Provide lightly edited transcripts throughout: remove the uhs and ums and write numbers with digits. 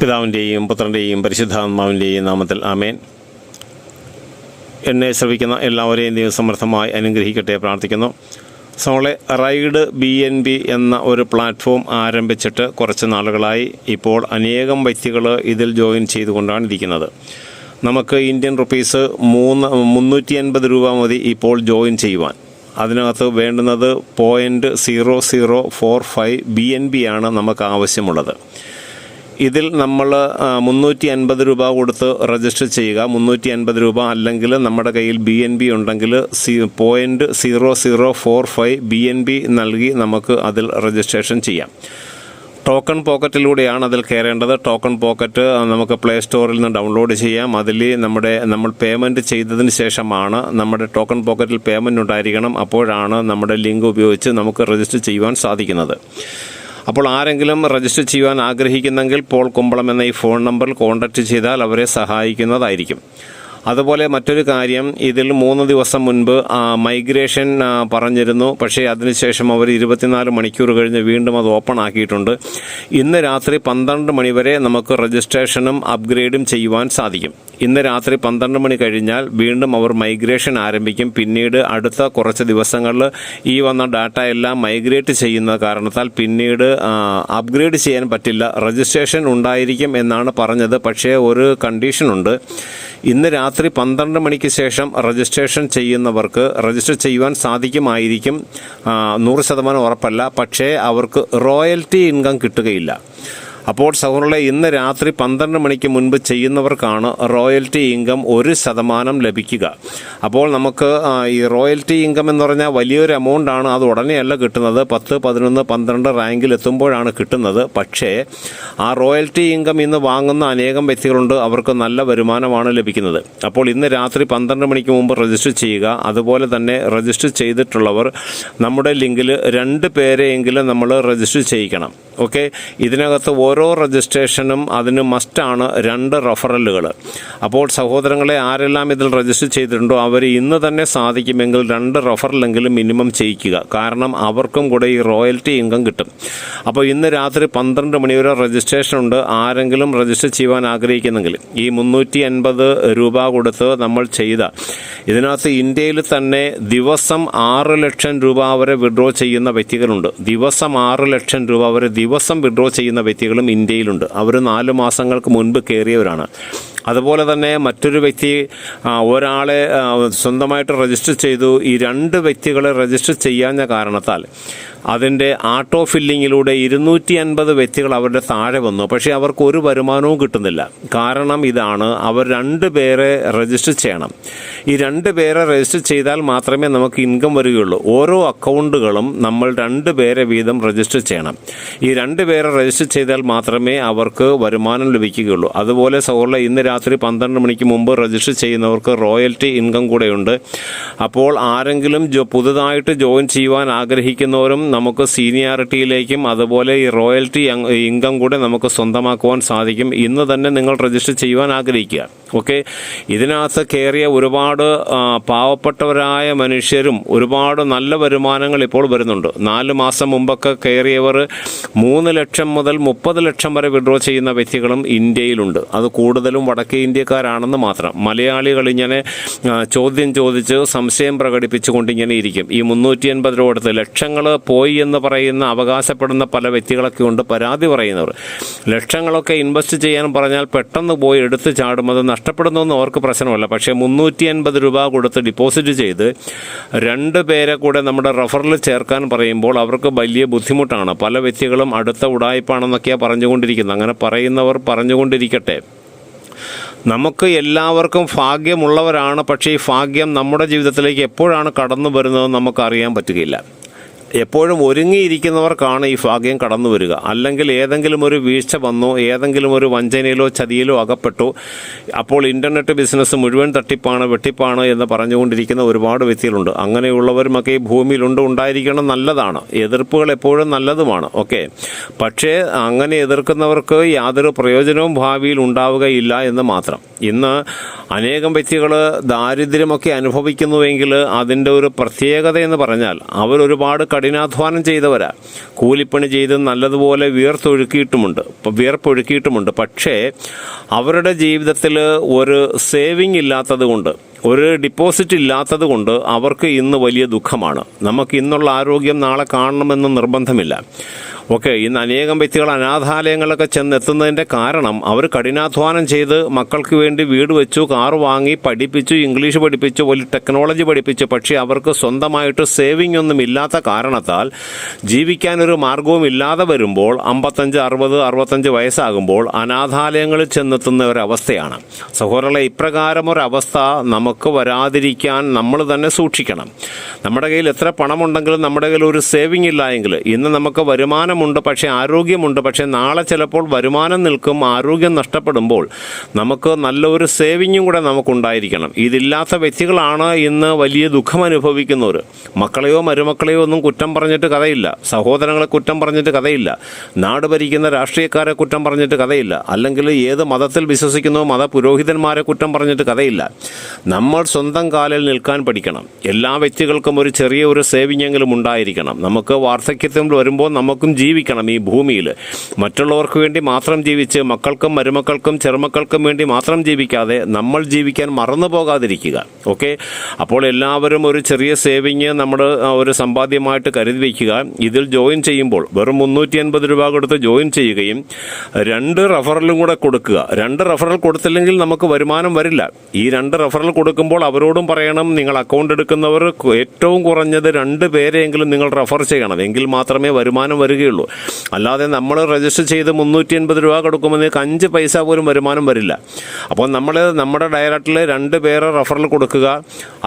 പിതാവിൻ്റെയും പുത്രൻ്റെയും പരിശുദ്ധാത്മാവിൻ്റെയും നാമത്തിൽ ആമേൻ. എന്നെ ശ്രവിക്കുന്ന എല്ലാവരെയും ദൈവം സമർത്ഥമായി അനുഗ്രഹിക്കട്ടെ പ്രാർത്ഥിക്കുന്നു. സോളെ റൈഡ് BNB എന്ന ഒരു പ്ലാറ്റ്ഫോം ആരംഭിച്ചിട്ട് കുറച്ച് നാളുകളായി. ഇപ്പോൾ അനേകം വ്യക്തികൾ ഇതിൽ ജോയിൻ ചെയ്തുകൊണ്ടാണ് ഇരിക്കുന്നത്. നമുക്ക് ഇന്ത്യൻ റുപ്പീസ് 350 രൂപ മതി ഇപ്പോൾ ജോയിൻ ചെയ്യുവാൻ. അതിനകത്ത് വേണ്ടുന്നത് 0.0045 BNB ആണ് നമുക്ക് ആവശ്യമുള്ളത്. ഇതിൽ നമ്മൾ 350 രൂപ കൊടുത്ത് രജിസ്റ്റർ ചെയ്യുക. 350 രൂപ അല്ലെങ്കിൽ നമ്മുടെ കയ്യിൽ BNB ഉണ്ടെങ്കിൽ 0.0045 BNB നൽകി നമുക്ക് അതിൽ രജിസ്ട്രേഷൻ ചെയ്യാം. ടോക്കൺ പോക്കറ്റിലൂടെയാണ് അതിൽ കയറേണ്ടത്. ടോക്കൺ പോക്കറ്റ് നമുക്ക് പ്ലേ സ്റ്റോറിൽ നിന്ന് ഡൗൺലോഡ് ചെയ്യാം. അതിൽ നമ്മൾ പേയ്മെൻറ്റ് ചെയ്തതിന് ശേഷമാണ് നമ്മുടെ ടോക്കൺ പോക്കറ്റിൽ പേയ്മെൻറ്റ് ഉണ്ടായിരിക്കണം. അപ്പോഴാണ് നമ്മുടെ ലിങ്ക് ഉപയോഗിച്ച് നമുക്ക് രജിസ്റ്റർ ചെയ്യുവാൻ സാധിക്കുന്നത്. അപ്പോൾ ആരെങ്കിലും രജിസ്റ്റർ ചെയ്യുവാൻ ആഗ്രഹിക്കുന്നെങ്കിൽ പോൾ കുമ്പളം എന്ന ഈ ഫോൺ നമ്പറിൽ കോൺടാക്റ്റ് ചെയ്താൽ അവരെ സഹായിക്കുന്നതായിരിക്കും. അതുപോലെ മറ്റൊരു കാര്യം, ഇതിൽ 3 ദിവസം മുൻപ് മൈഗ്രേഷൻ പറഞ്ഞിരുന്നു. പക്ഷേ അതിനുശേഷം അവർ 24 മണിക്കൂർ കഴിഞ്ഞ് വീണ്ടും അത് ഓപ്പൺ ആക്കിയിട്ടുണ്ട്. ഇന്ന് രാത്രി 12 മണി വരെ നമുക്ക് രജിസ്ട്രേഷനും അപ്ഗ്രേഡും ചെയ്യുവാൻ സാധിക്കും. ഇന്ന് രാത്രി 12 മണി കഴിഞ്ഞാൽ വീണ്ടും അവർ മൈഗ്രേഷൻ ആരംഭിക്കും. പിന്നീട് അടുത്ത കുറച്ച് ദിവസങ്ങളിൽ ഈ വന്ന ഡാറ്റ എല്ലാം മൈഗ്രേറ്റ് ചെയ്യുന്ന കാരണത്താൽ പിന്നീട് അപ്ഗ്രേഡ് ചെയ്യാൻ പറ്റില്ല. രജിസ്ട്രേഷൻ ഉണ്ടായിരിക്കും എന്നാണ് പറഞ്ഞത്. പക്ഷേ ഒരു കണ്ടീഷനുണ്ട്. ഇന്ന് രാത്രി 12 മണിക്ക് ശേഷം രജിസ്ട്രേഷൻ ചെയ്യുന്നവർക്ക് രജിസ്റ്റർ ചെയ്യുവാൻ സാധിക്കുമായിരിക്കും. 100% ഉറപ്പല്ല. പക്ഷേ അവർക്ക് റോയൽറ്റി ഇൻകം കിട്ടുകയില്ല. അപ്പോൾ സഹോദരങ്ങളെ, ഇന്ന് രാത്രി 12 മണിക്ക് മുൻപ് ചെയ്യുന്നവർക്കാണ് റോയൽറ്റി ഇൻകം 1% ലഭിക്കുക. അപ്പോൾ നമുക്ക് ഈ റോയൽറ്റി ഇൻകം എന്ന് പറഞ്ഞാൽ വലിയൊരു എമൗണ്ട് ആണ്. അത് ഉടനെയല്ല കിട്ടുന്നത്. 10, 11, 12 റാങ്കിൽ എത്തുമ്പോഴാണ് കിട്ടുന്നത്. പക്ഷേ ആ റോയൽറ്റി ഇൻകം ഇന്ന് വാങ്ങുന്ന അനേകം വ്യക്തികളുണ്ട്. അവർക്ക് നല്ല വരുമാനമാണ് ലഭിക്കുന്നത്. അപ്പോൾ ഇന്ന് രാത്രി 12 മണിക്ക് മുമ്പ് രജിസ്റ്റർ ചെയ്യുക. അതുപോലെ തന്നെ രജിസ്റ്റർ ചെയ്തിട്ടുള്ളവർ നമ്മുടെ ലിങ്കിൽ 2 പേരെയെങ്കിലും നമ്മൾ രജിസ്റ്റർ ചെയ്യിക്കണം. ഓക്കെ, ഇതിനകത്ത് ഓരോ രജിസ്ട്രേഷനും അതിന് മസ്റ്റാണ് 2 റഫറലുകൾ. അപ്പോൾ സഹോദരങ്ങളെ, ആരെല്ലാം ഇതിൽ രജിസ്റ്റർ ചെയ്തിട്ടുണ്ടോ അവർ ഇന്ന് തന്നെ സാധിക്കുമെങ്കിൽ 2 റഫറലെങ്കിലും മിനിമം ചെയ്യിക്കുക. കാരണം അവർക്കും കൂടെ ഈ റോയൽറ്റി ഇൻകം കിട്ടും. അപ്പോൾ ഇന്ന് രാത്രി 12 മണി വരെ രജിസ്ട്രേഷൻ ഉണ്ട്. ആരെങ്കിലും രജിസ്റ്റർ ചെയ്യുവാൻ ആഗ്രഹിക്കുന്നെങ്കിൽ ഈ 350 രൂപ കൊടുത്ത് നമ്മൾ ചെയ്ത ഇതിനകത്ത് ഇന്ത്യയിൽ തന്നെ ദിവസം 6 ലക്ഷം രൂപ വരെ വിഡ്രോ ചെയ്യുന്ന വ്യക്തികളുണ്ട്. ദിവസം 6 ലക്ഷം രൂപ വരെ ദിവസം വിഡ്രോ ചെയ്യുന്ന വ്യക്തികളും ഇന്ത്യയിലുണ്ട്. അവർ 4 മാസങ്ങൾക്ക് മുൻപ് കയറിയവരാണ്. അതുപോലെ തന്നെ മറ്റൊരു വ്യക്തി ഒരാളെ സ്വന്തമായിട്ട് രജിസ്റ്റർ ചെയ്തു. ഈ 2 വ്യക്തികളെ രജിസ്റ്റർ ചെയ്യാഞ്ഞ കാരണത്താൽ അതിൻ്റെ ആട്ടോ ഫില്ലിങ്ങിലൂടെ 250 വ്യക്തികൾ അവരുടെ താഴെ വന്നു. പക്ഷേ അവർക്ക് ഒരു വരുമാനവും കിട്ടുന്നില്ല. കാരണം ഇതാണ്, അവർ 2 പേരെ രജിസ്റ്റർ ചെയ്യണം. ഈ 2 പേരെ രജിസ്റ്റർ ചെയ്താൽ മാത്രമേ നമുക്ക് ഇൻകം വരികയുള്ളൂ. ഓരോ അക്കൗണ്ടുകളും നമ്മൾ 2 പേരെ വീതം രജിസ്റ്റർ ചെയ്യണം. ഈ 2 പേരെ രജിസ്റ്റർ ചെയ്താൽ മാത്രമേ അവർക്ക് വരുമാനം ലഭിക്കുകയുള്ളൂ. അതുപോലെ സഹോദരൻ, ഇന്ന് രാത്രി 12 മണിക്ക് മുമ്പ് രജിസ്റ്റർ ചെയ്യുന്നവർക്ക് റോയൽറ്റി ഇൻകം കൂടെയുണ്ട്. അപ്പോൾ ആരെങ്കിലും പുതുതായിട്ട് ജോയിൻ ചെയ്യുവാൻ ആഗ്രഹിക്കുന്നവരും നമുക്ക് സീനിയാരിറ്റിയിലേക്കും അതുപോലെ ഈ റോയൽറ്റി ഇൻകം കൂടെ നമുക്ക് സ്വന്തമാക്കുവാൻ സാധിക്കും. ഇന്ന് തന്നെ നിങ്ങൾ രജിസ്റ്റർ ചെയ്യുവാൻ ആഗ്രഹിക്കുക. ഓക്കെ, ഇതിനകത്ത് കയറിയ ഒരുപാട് പാവപ്പെട്ടവരായ മനുഷ്യരും ഒരുപാട് നല്ല വരുമാനങ്ങൾ ഇപ്പോൾ വരുന്നുണ്ട്. 4 മാസം മുമ്പൊക്കെ കയറിയവർ 3 ലക്ഷം മുതൽ 30 ലക്ഷം വരെ വിഡ്രോ ചെയ്യുന്ന വ്യക്തികളും ഇന്ത്യയിലുണ്ട്. അത് കൂടുതലും വടക്കേ ഇന്ത്യക്കാരാണെന്ന് മാത്രം. മലയാളികൾ ഇങ്ങനെ ചോദ്യം ചോദിച്ച് സംശയം പ്രകടിപ്പിച്ചുകൊണ്ടിങ്ങനെ ഇരിക്കും. ഈ 350 രൂപ കൊടുത്ത് ലക്ഷങ്ങൾ പോയി എന്ന് പറയുന്ന അവകാശപ്പെടുന്ന പല വ്യക്തികളൊക്കെ ഉണ്ട്. പരാതി പറയുന്നവർ ലക്ഷങ്ങളൊക്കെ ഇൻവെസ്റ്റ് ചെയ്യാൻ പറഞ്ഞാൽ പെട്ടെന്ന് പോയി എടുത്ത് ചാടും. അത് നഷ്ടപ്പെടുന്നൊന്നും അവർക്ക് പ്രശ്നമല്ല. പക്ഷേ 350 രൂപ കൊടുത്ത് ഡിപ്പോസിറ്റ് ചെയ്ത് 2 പേരെ കൂടെ നമ്മുടെ റഫറിൽ ചേർക്കാൻ പറയുമ്പോൾ അവർക്ക് വലിയ ബുദ്ധിമുട്ടാണ്. പല വ്യക്തികളും അടുത്ത ഉടായ്പാണെന്നൊക്കെയാണ് പറഞ്ഞുകൊണ്ടിരിക്കുന്നത്. അങ്ങനെ പറയുന്നവർ പറഞ്ഞുകൊണ്ടിരിക്കട്ടെ. നമുക്ക് എല്ലാവർക്കും ഭാഗ്യമുള്ളവരാണ്. പക്ഷേ ഈ ഭാഗ്യം നമ്മുടെ ജീവിതത്തിലേക്ക് എപ്പോഴാണ് കടന്നു വരുന്നതെന്ന് നമുക്കറിയാൻ പറ്റുകയില്ല. എപ്പോഴും ഒരുങ്ങിയിരിക്കുന്നവർക്കാണ് ഈ ഭാഗ്യം കടന്നു വരിക. അല്ലെങ്കിൽ ഏതെങ്കിലും ഒരു വീഴ്ച വന്നു, ഏതെങ്കിലും ഒരു വഞ്ചനയിലോ ചതിയിലോ അകപ്പെട്ടു, അപ്പോൾ ഇൻ്റർനെറ്റ് ബിസിനസ് മുഴുവൻ തട്ടിപ്പാണ് വെട്ടിപ്പാണ് എന്ന് പറഞ്ഞുകൊണ്ടിരിക്കുന്ന ഒരുപാട് വ്യക്തികളുണ്ട്. അങ്ങനെയുള്ളവരുമൊക്കെ ഈ ഭൂമിയിലുണ്ട്, ഉണ്ടായിരിക്കണം, നല്ലതാണ്. എതിർപ്പുകൾ എപ്പോഴും നല്ലതുമാണ്. ഓക്കെ, പക്ഷേ അങ്ങനെ എതിർക്കുന്നവർക്ക് യാതൊരു പ്രയോജനവും ഭാവിയിൽ ഉണ്ടാവുകയില്ല എന്ന് മാത്രം. ഇന്ന് അനേകം വ്യക്തികൾ ദാരിദ്ര്യമൊക്കെ അനുഭവിക്കുന്നുവെങ്കിൽ അതിൻ്റെ ഒരു പ്രത്യേകത എന്ന് പറഞ്ഞാൽ അവരൊരുപാട് കഠിനാധ്വാനം ചെയ്തവരാ, കൂലിപ്പണി ചെയ്ത് നല്ലതുപോലെ വിയർപ്പൊഴുക്കിയിട്ടുമുണ്ട്. പക്ഷേ അവരുടെ ജീവിതത്തിൽ ഒരു സേവിങ് ഇല്ലാത്തത് കൊണ്ട്, ഒരു ഡിപ്പോസിറ്റ് ഇല്ലാത്തത് കൊണ്ട് അവർക്ക് ഇന്ന് വലിയ ദുഃഖമാണ്. നമുക്ക് ഇന്നുള്ള ആരോഗ്യം നാളെ കാണണമെന്ന് നിർബന്ധമില്ല. ഓക്കെ, ഇന്ന് അനേകം വ്യക്തികൾ അനാഥാലയങ്ങളൊക്കെ ചെന്നെത്തുന്നതിൻ്റെ കാരണം അവർ കഠിനാധ്വാനം ചെയ്ത് മക്കൾക്ക് വേണ്ടി വീട് വെച്ചു, കാറ് വാങ്ങി, പഠിപ്പിച്ചു, ഇംഗ്ലീഷ് പഠിപ്പിച്ചു, വലിയ ടെക്നോളജി പഠിപ്പിച്ചു. പക്ഷേ അവർക്ക് സ്വന്തമായിട്ട് സേവിങ് ഒന്നും ഇല്ലാത്ത കാരണത്താൽ ജീവിക്കാനൊരു മാർഗവും ഇല്ലാതെ വരുമ്പോൾ 55, 60, 65 വയസ്സാകുമ്പോൾ അനാഥാലയങ്ങളിൽ ചെന്നെത്തുന്ന ഒരവസ്ഥയാണ്. സഹോദരങ്ങളെ, ഇപ്രകാരം ഒരവസ്ഥ നമുക്ക് വരാതിരിക്കാൻ നമ്മൾ തന്നെ സൂക്ഷിക്കണം. നമ്മുടെ കയ്യിൽ എത്ര പണമുണ്ടെങ്കിലും നമ്മുടെ കയ്യിൽ ഒരു സേവിങ് ഇല്ല എങ്കിൽ, ഇന്ന് നമുക്ക് വരുമാനമുണ്ട് പക്ഷേ ആരോഗ്യമുണ്ട്, പക്ഷേ നാളെ ചിലപ്പോൾ വരുമാനം നിൽക്കും, ആരോഗ്യം നഷ്ടപ്പെടുമ്പോൾ നമുക്ക് നല്ലൊരു സേവിങ്ങും കൂടെ നമുക്കുണ്ടായിരിക്കണം. ഇതില്ലാത്ത വ്യക്തികളാണ് ഇന്ന് വലിയ ദുഃഖം അനുഭവിക്കുന്നവർ. മക്കളെയോ മരുമക്കളെയോ ഒന്നും കുറ്റം പറഞ്ഞിട്ട് കഥയില്ല, സഹോദരങ്ങളെ കുറ്റം പറഞ്ഞിട്ട് കഥയില്ല, നാട് ഭരിക്കുന്ന രാഷ്ട്രീയക്കാരെ കുറ്റം പറഞ്ഞിട്ട് കഥയില്ല, അല്ലെങ്കിൽ ഏത് മതത്തിൽ വിശ്വസിക്കുന്നോ പുരോഹിതന്മാരെ കുറ്റം പറഞ്ഞിട്ട് കഥയില്ല. നമ്മൾ സ്വന്തം കാലിൽ നിൽക്കാൻ പഠിക്കണം. എല്ലാ വ്യക്തികൾക്കും ഒരു ചെറിയ ഒരു സേവിങ് എങ്കിലും ഉണ്ടായിരിക്കണം. നമുക്ക് വാർദ്ധക്യത്തിൽ വരുമ്പോൾ നമുക്കും ജീവിക്കണം ഈ ഭൂമിയിൽ. മറ്റുള്ളവർക്ക് വേണ്ടി മാത്രം ജീവിച്ച് മക്കൾക്കും മരുമക്കൾക്കും ചെറുമക്കൾക്കും വേണ്ടി മാത്രം ജീവിക്കാതെ നമ്മൾ ജീവിക്കാൻ മറന്നു പോകാതിരിക്കുക. ഓക്കെ, അപ്പോൾ എല്ലാവരും ഒരു ചെറിയ സേവിങ് നമ്മുടെ ഒരു സമ്പാദ്യമായിട്ട് കരുതി വയ്ക്കുക. ഇതിൽ ജോയിൻ ചെയ്യുമ്പോൾ വെറും 350 രൂപ കൊടുത്ത് ജോയിൻ ചെയ്യുകയും 2 റഫറലും കൂടെ കൊടുക്കുക. 2 റഫറൽ കൊടുത്തില്ലെങ്കിൽ നമുക്ക് വരുമാനം വരില്ല. ഈ 2 റഫറൽ കൊടുക്കുമ്പോൾ അവരോടും പറയണം, നിങ്ങൾ അക്കൗണ്ട് എടുക്കുന്നവർ ഏറ്റവും കുറഞ്ഞത് 2 പേരെയെങ്കിലും നിങ്ങൾ റഫർ ചെയ്യണം, എങ്കിൽ മാത്രമേ വരുമാനം വരികയുള്ളൂ. അല്ലാതെ നമ്മൾ രജിസ്റ്റർ ചെയ്ത് 350 രൂപ കൊടുക്കുമ്പോൾ നിങ്ങൾക്ക് 5 പൈസ പോലും വരുമാനം വരില്ല. അപ്പോൾ നമ്മുടെ ഡയറക്റ്റിൽ 2 പേരെ റഫറൽ കൊടുക്കുക.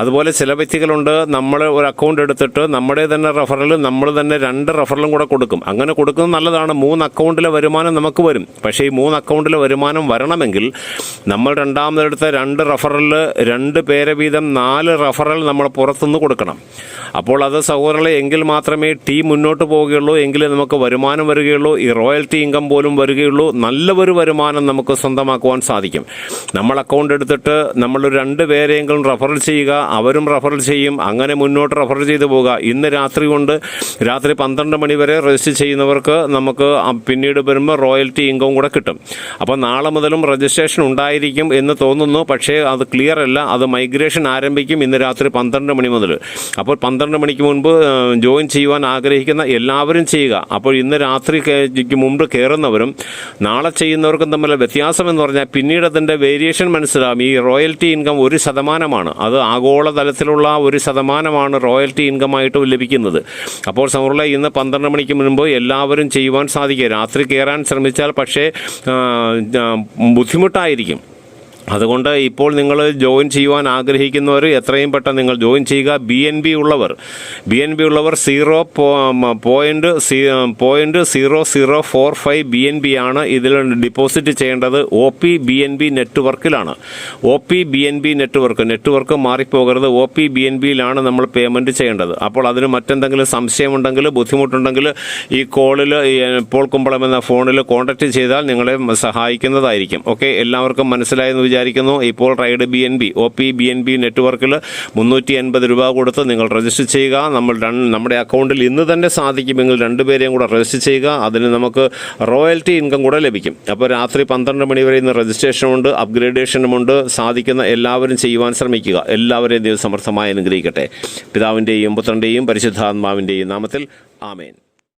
അതുപോലെ ചില വ്യക്തികളുണ്ട്, നമ്മൾ ഒരു അക്കൗണ്ട് എടുത്തിട്ട് നമ്മുടെ തന്നെ റഫറൽ നമ്മൾ തന്നെ 2 റഫറലും കൂടെ കൊടുക്കും. അങ്ങനെ കൊടുക്കുന്നത് നല്ലതാണ്. 3 അക്കൗണ്ടിലെ വരുമാനം നമുക്ക് വരും. പക്ഷേ ഈ 3 അക്കൗണ്ടിലെ വരുമാനം വരണമെങ്കിൽ നമ്മൾ രണ്ടാമതെടുത്ത 2 റഫറലിൽ 2 പേരെ വീതം 4 റഫറൽ നമ്മൾ പുറത്തുനിന്ന് കൊടുക്കണം. അപ്പോൾ അത് സഹോദരങ്ങളെ, എങ്കിൽ മാത്രമേ ടീം മുന്നോട്ട് പോവുകയുള്ളൂ, എങ്കിൽ നമുക്ക് വരുമാനം വരികയുള്ളൂ, ഈ റോയൽറ്റി ഇൻകം പോലും വരികയുള്ളൂ. നല്ലൊരു വരുമാനം നമുക്ക് സ്വന്തമാക്കുവാൻ സാധിക്കും. നമ്മൾ അക്കൗണ്ട് എടുത്തിട്ട് നമ്മൾ 2 പേരെയെങ്കിലും റഫർ ചെയ്യുക, അവരും റഫർ ചെയ്യും, അങ്ങനെ മുന്നോട്ട് റഫർ ചെയ്തു പോകുക. ഇന്ന് രാത്രി 12 മണി വരെ രജിസ്റ്റർ ചെയ്യുന്നവർക്ക് നമുക്ക് പിന്നീട് വരുമ്പോൾ റോയൽറ്റി ഇൻകം കൂടെ കിട്ടും. അപ്പോൾ നാളെ മുതലും രജിസ്ട്രേഷൻ ഉണ്ടായിരിക്കും എന്ന് തോന്നുന്നു, പക്ഷേ അത് ക്ലിയർ അല്ല. അത് മൈഗ്രേഷൻ ആരംഭിക്കും ഇന്ന് രാത്രി 12 മണി മുതൽ. അപ്പോൾ 12 മണിക്ക് മുൻപ് ജോയിൻ ചെയ്യുവാൻ ആഗ്രഹിക്കുന്ന എല്ലാവരും ചെയ്യുക. അപ്പോൾ ഇന്ന് രാത്രിക്ക് മുമ്പ് കയറുന്നവരും നാളെ ചെയ്യുന്നവർക്കും തമ്മിലുള്ള വ്യത്യാസം എന്ന് പറഞ്ഞാൽ പിന്നീട് അതിൻ്റെ വേരിയേഷൻ മനസ്സിലാവും. ഈ റോയൽറ്റി ഇൻകം 1% അത് ആഗോളതലത്തിലുള്ള 1% റോയൽറ്റി ഇൻകമായിട്ട് ലഭിക്കുന്നത്. അപ്പോൾ സൗഹൃദ ഇന്ന് 12 മണിക്ക് മുൻപ് എല്ലാവരും ചെയ്യുവാൻ സാധിക്കുക. രാത്രി കയറാൻ ശ്രമിച്ചാൽ പക്ഷേ ബുദ്ധിമുട്ടായിരിക്കും. അതുകൊണ്ട് ഇപ്പോൾ നിങ്ങൾ ജോയിൻ ചെയ്യുവാൻ ആഗ്രഹിക്കുന്നവർ എത്രയും പെട്ടെന്ന് നിങ്ങൾ ജോയിൻ ചെയ്യുക. BNB ഉള്ളവർ 0.0045 BNB ആണ് ഇതിൽ ഡിപ്പോസിറ്റ് ചെയ്യേണ്ടത്. OP BNB നെറ്റ്വർക്കിലാണ്. OP BNB നെറ്റ്വർക്ക് മാറിപ്പോകരുത്. OP BNBയിലാണ് നമ്മൾ പേയ്മെൻറ്റ് ചെയ്യേണ്ടത്. അപ്പോൾ അതിന് മറ്റെന്തെങ്കിലും സംശയമുണ്ടെങ്കിൽ ബുദ്ധിമുട്ടുണ്ടെങ്കിൽ ഈ കോളിൽ പോൾ കുമ്പളം എന്ന ഫോണിൽ കോൺടാക്റ്റ് ചെയ്താൽ നിങ്ങളെ സഹായിക്കുന്നതായിരിക്കും. ഓക്കെ, എല്ലാവർക്കും മനസ്സിലായെന്ന് വിചാരിക്കുന്നു. ഇപ്പോൾ റൈഡ് OP BNB നെറ്റ്വർക്കിൽ 350 രൂപ കൊടുത്ത് നിങ്ങൾ രജിസ്റ്റർ ചെയ്യുക. നമ്മുടെ അക്കൗണ്ടിൽ ഇന്ന് തന്നെ സാധിക്കുമെങ്കിൽ 2 പേരെയും കൂടെ രജിസ്റ്റർ ചെയ്യുക. അതിന് നമുക്ക് റോയൽറ്റി ഇൻകം കൂടെ ലഭിക്കും. അപ്പോൾ രാത്രി 12 മണി വരെ ഇന്ന് രജിസ്ട്രേഷനുമുണ്ട്, അപ്ഗ്രേഡേഷനുമുണ്ട്. സാധിക്കുന്ന എല്ലാവരും ചെയ്യുവാൻ ശ്രമിക്കുക. എല്ലാവരെയും ദൈവം സമർത്ഥമായി അനുഗ്രഹിക്കട്ടെ. പിതാവിൻ്റെയും പുത്രൻ്റെയും പരിശുദ്ധാത്മാവിൻ്റെയും നാമത്തിൽ ആമേൻ.